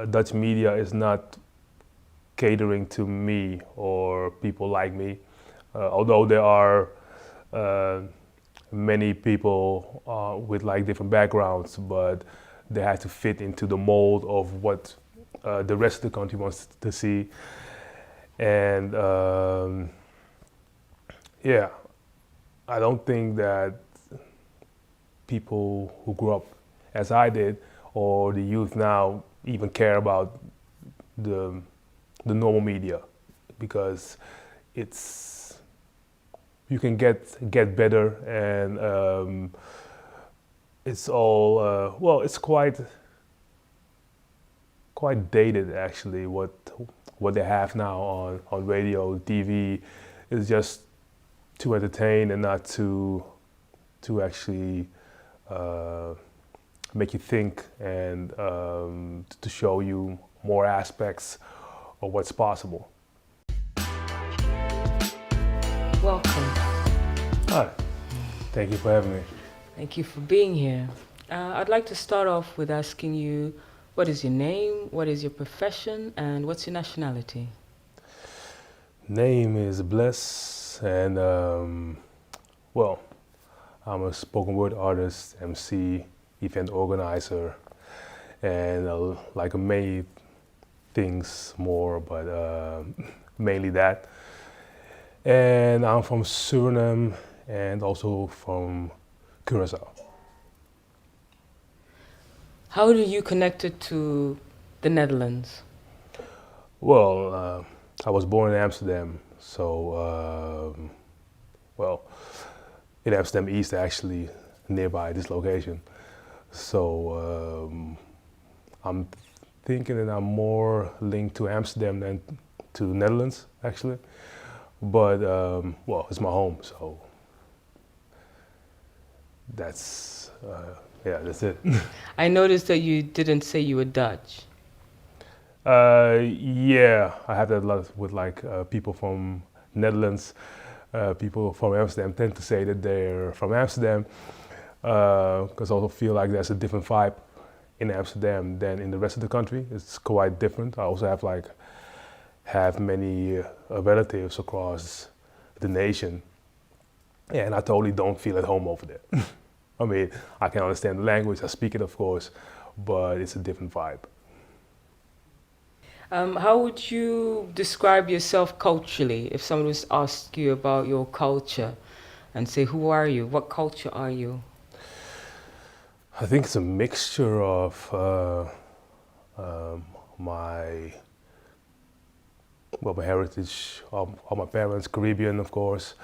Dutch media is not catering to me or people like me. Although there are uh, many people with like different backgrounds, but they have to fit into the mold of what the rest of the country wants to see. And yeah, I don't think that people who grew up as I did, or the youth now, even care about the the normal media, because it's you can get better, and it's all well, it's quite dated actually. What they have now on radio, TV, is just to entertain and not to actually make you think, and to show you more aspects of what's possible. Welcome. Hi, thank you for having me. Thank you for being here. I'd like to start off with asking you, what is your name, what is your profession, and what's your nationality? Name is BLESS, and well, I'm a spoken word artist, MC, event organizer, and like many things more, but mainly that. And I'm from Suriname and also from Curacao. How do you connected to the Netherlands? Well, I was born in Amsterdam, so well, in Amsterdam East actually, nearby this location. So I'm thinking that I'm more linked to Amsterdam than to the Netherlands actually. But well, it's my home, so that's yeah, that's it. I noticed that you didn't say you were Dutch. Yeah, I have that a lot with like people from Netherlands. People from Amsterdam tend to say that they're from Amsterdam, because I also feel like there's a different vibe in Amsterdam than in the rest of the country. It's quite different. I also have many relatives across the nation, and I totally don't feel at home over there. I mean, I can understand the language, I speak it of course, but it's a different vibe. How would you describe yourself culturally if someone was to ask you about your culture and say, who are you? What culture are you? I think it's a mixture of my my heritage, of my parents, Caribbean of course,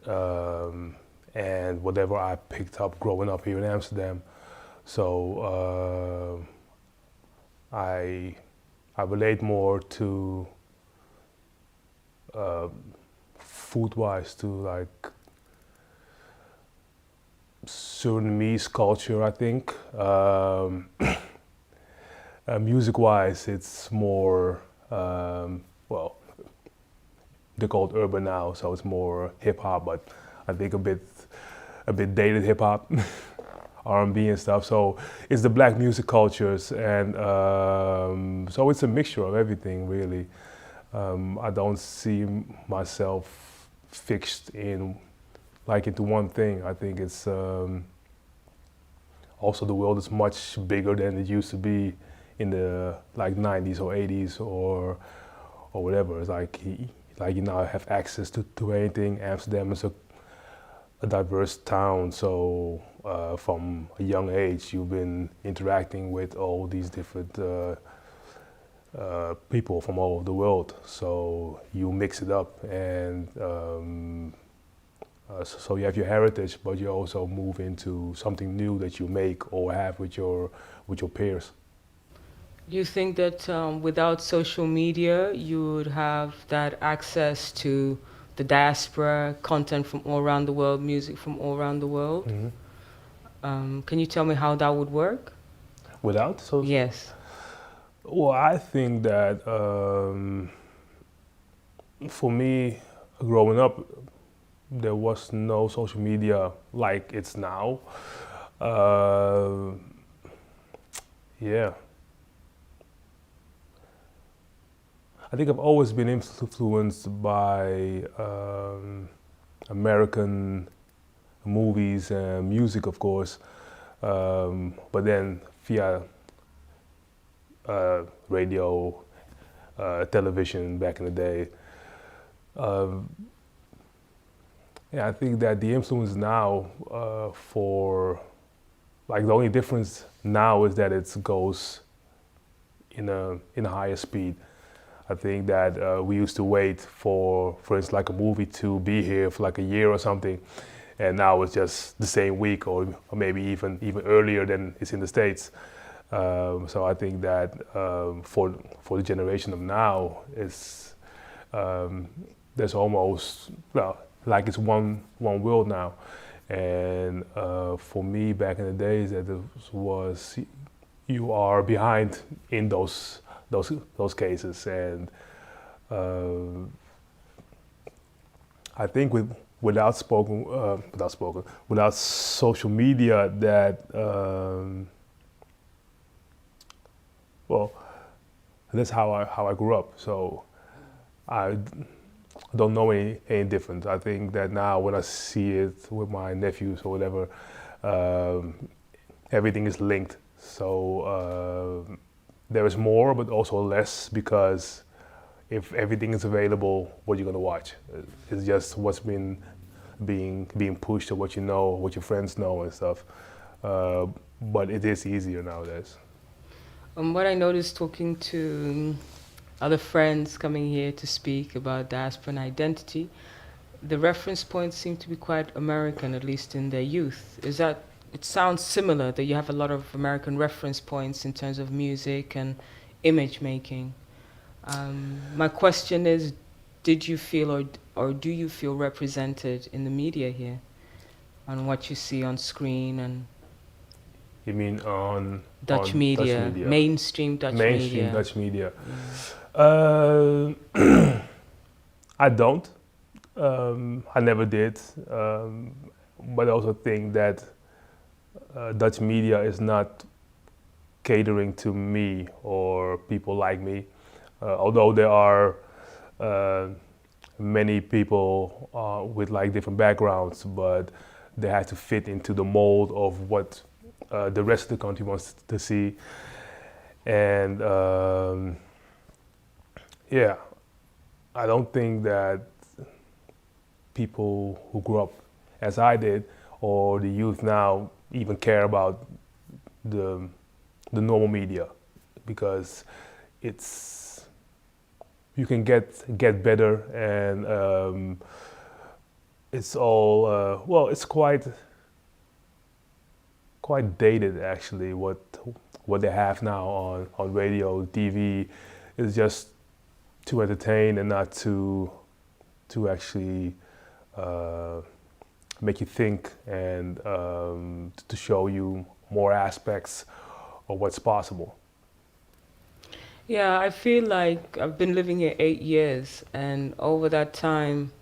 and whatever I picked up growing up here in Amsterdam. So I relate more to food-wise to like Surinamese culture, I think. Music-wise, it's more well, they're called urban now, so it's more hip hop, but I think a bit dated hip hop, R&B and stuff. So it's the black music cultures, and so it's a mixture of everything really. I don't see myself fixed in into one thing. I think it's also the world is much bigger than it used to be in the like 90s or 80s or whatever. It's like you now have access to anything. Amsterdam is a diverse town, so from a young age you've been interacting with all these different people from all over the world. So you mix it up, and so you have your heritage, but you also move into something new that you make or have with your peers. Do you think that without social media, you would have that access to the diaspora, content from all around the world, music from all around the world? Can you tell me how that would work? Without social? Yes. Well, I think that for me, growing up, there was no social media like it's now. Yeah. I think I've always been influenced by American movies and music, of course, but then via radio, television back in the day. Um, yeah, I think that the influence now for like the only difference now is that it goes in a higher speed. I think that we used to wait for instance, like a movie to be here for like a year or something, and now it's just the same week or maybe even earlier than it's in the States. So I think that for the generation of now, it's there's almost well like it's one world now, and for me back in the days that it was you are behind in those cases, and uh, I think without social media that well that's how I grew up. So I don't know any difference. I think that now when I see it with my nephews or whatever, um, everything is linked. So there is more, but also less because if everything is available, what are you gonna watch? It's just what's been being pushed or what you know, what your friends know and stuff. But it is easier nowadays. What I noticed talking to other friends coming here to speak about diaspora and identity, the reference points seem to be quite American, at least in their youth. Is that, it sounds similar that you have a lot of American reference points in terms of music and image making. My question is, did you feel or do you feel represented in the media here on what you see on screen and You mean Dutch on Dutch media, media, mainstream Dutch mainstream media? Dutch media? Yeah. I don't. I never did. But I also think that Dutch media is not catering to me or people like me. Although there are uh, many people with like different backgrounds, but they have to fit into the mold of what the rest of the country wants to see. And yeah, I don't think that people who grew up as I did or the youth now even care about the the normal media because it's you can get better and it's all well it's quite dated actually what they have now on radio TV is just to entertain and not to actually uh, make you think and to show you more aspects of what's possible. Yeah, I feel like I've been living here 8 years, and over that time,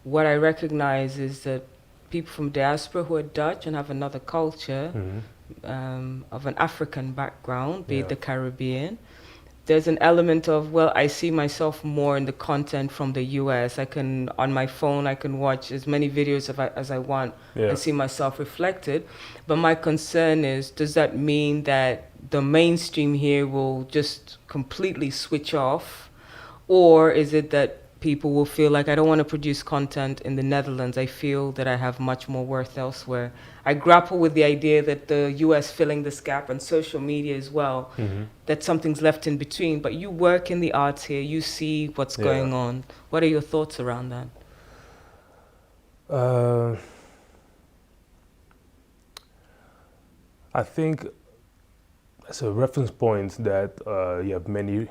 what I recognize is that people from diaspora who are Dutch and have another culture, Hmm. of an African background, be it Yeah. the Caribbean, there's an element of, well, I see myself more in the content from the US. I can, on my phone, I can watch as many videos as I want Yeah. and see myself reflected. But my concern is, does that mean that the mainstream here will just completely switch off? Or is it that people will feel like I don't want to produce content in the Netherlands? I feel that I have much more worth elsewhere. I grapple with the idea that the US filling this gap and social media as well, Hmm. that something's left in between. But you work in the arts here, you see what's Yeah. going on. What are your thoughts around that? Uh, I think as a reference point that you have many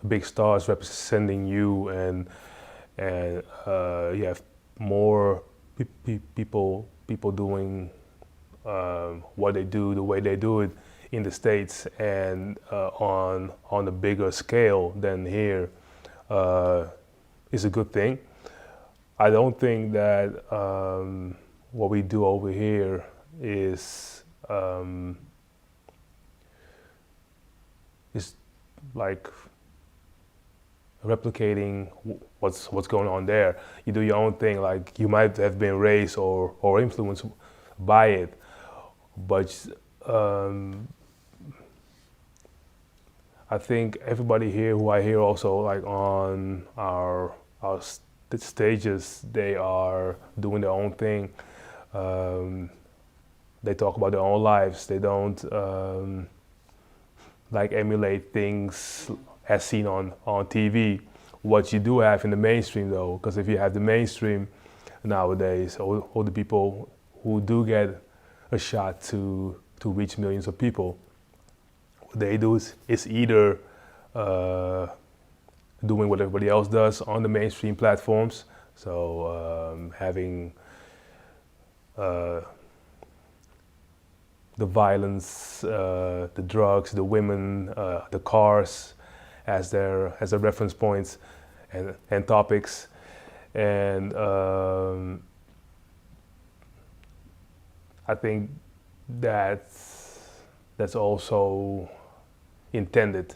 big stars representing you, and you have more people doing what they do the way they do it in the States and on a bigger scale than here is a good thing. I don't think that what we do over here is like replicating what's going on there. You do your own thing. Like you might have been raised or influenced by it, but I think everybody here who I hear also like on our stages, they are doing their own thing. They talk about their own lives. They don't like emulate things as seen on TV. What you do have in the mainstream though, because if you have the mainstream nowadays, all the people who do get a shot to reach millions of people, what they do is either doing what everybody else does on the mainstream platforms, so having the violence, the drugs, the women, the cars as their reference points and topics, and I think that's also intended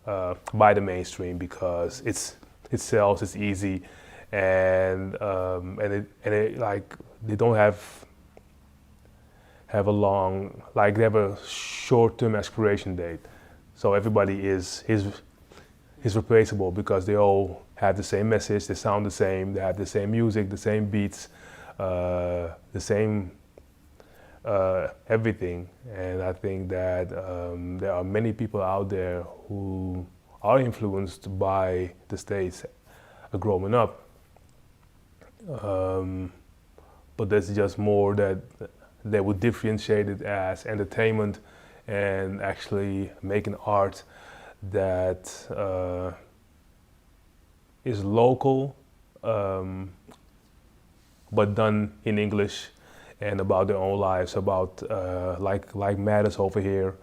by the mainstream because it sells, it's easy, and it like they don't have a long, like they have a short-term expiration date. So everybody is replaceable because they all have the same message, they sound the same, they have the same music, the same beats, the same everything. And I think that there are many people out there who are influenced by the States growing up. But there's just more that they would differentiate it as entertainment and actually making art that is local, but done in English and about their own lives, about like matters over here.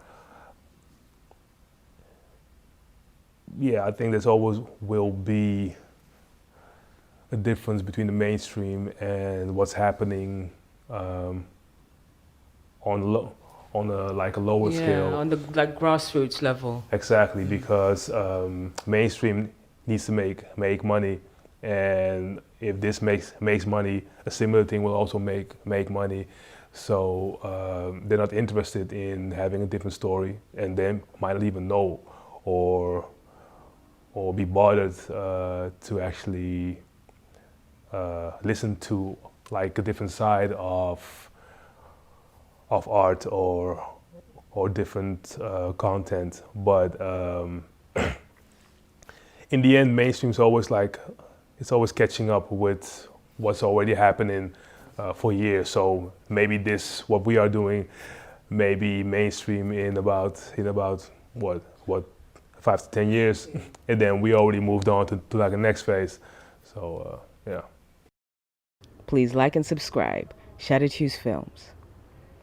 Yeah, I think there's always will be a difference between the mainstream and what's happening on a like a lower scale. On the like grassroots level. Exactly, because mainstream needs to make money, and if this makes money, a similar thing will also make money. So they're not interested in having a different story, and they might not even know or be bothered to actually listen to like a different side of art or different content. But in the end, mainstream's always like, it's always catching up with what's already happening for years. So maybe what we are doing, may be mainstream in about what 5 to 10 years, and then we already moved on to like the next phase. So yeah. Please like and subscribe. Shattered Hues Films.